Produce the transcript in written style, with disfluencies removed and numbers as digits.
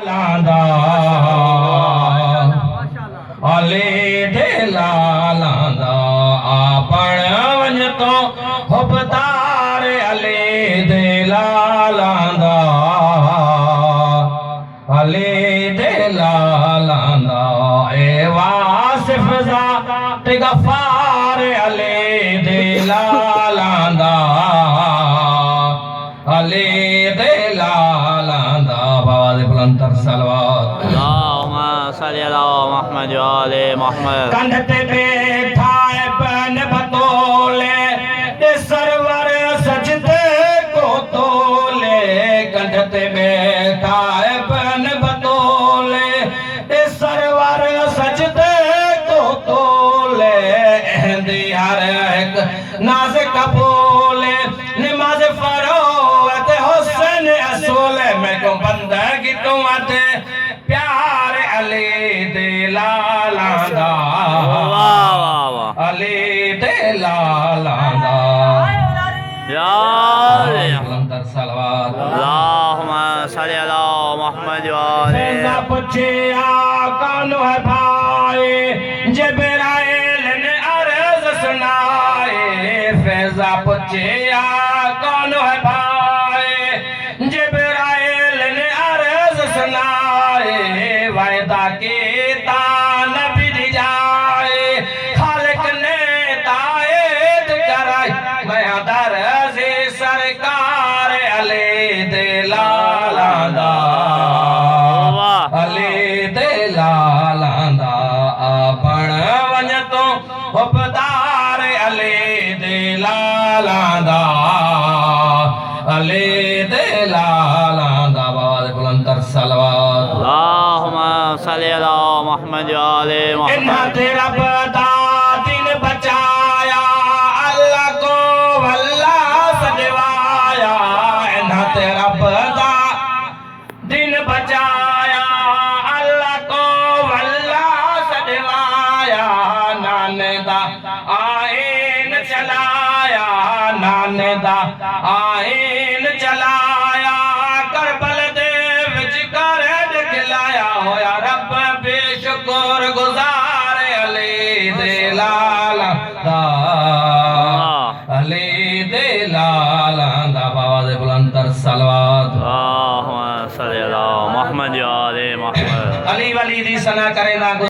लांदा अले दे लांदा आपण वञ तो हुबदार अले दे लांदा अले दे लांदा ए वासिफ ज़ात गफ़ार अले दे लांदा अले दे लांदा बाबा बुलंद सलवात अल्लाहुम्मा सल्ली अला मुहम्मद व आले मुहम्मद। कंध ते बैठा है बन बतोले दे सरवर सजदे को तोले। कंध ते बैठा है बन बतोले दे सरवर सजदे को तोले। अहदी हर एक नाज कबूले नमाज फरोवत हुस्न असूले। मैं को बंदगी तुम्हारे प्यार अली दे लांदा अली दे लांदा या बुलंद सलवात अल्लाहुम्मा सल्ली अला मुहम्मद व आले। फैज़ा पूछे कौन है भाई जिब्राइल ने अर्ज़ सुनाए। फैज़ा पूछे कौन है भाई जिब्राइल ने अर्ज़ सुनाए। वायदा के तान भी जाए खालिक ने तायद कराई। मैं दर्ज़ सरकार अले दे लांदा अले दे लांदा आपण वञ तो हुबदार अले दे लांदा अले दे लांदा बाबा बुलंद सलवात अल्लाहुम्मा सल्ली अला मुहम्मद व आले इन्हा मुहम्मद। तेरा बदा दिन बचाया अल्लाह को वल्लाह सजवाया। इन्हा तेरा बदा दिन बचाया अल्लाह को वल्लाह सजवाया। नाने दा आइन चलाया नाने दा आइन चलाया। करबल दे विच कर दिखलाया होया रब बेशुक्र गुजार अली दे लांदा अली दे लांदा बाबा दे बुलंद सलवात अल्लाहुम्मा सल्ली अला मुहम्मद व आले मुहम्मद। अली वली दी सना करे ना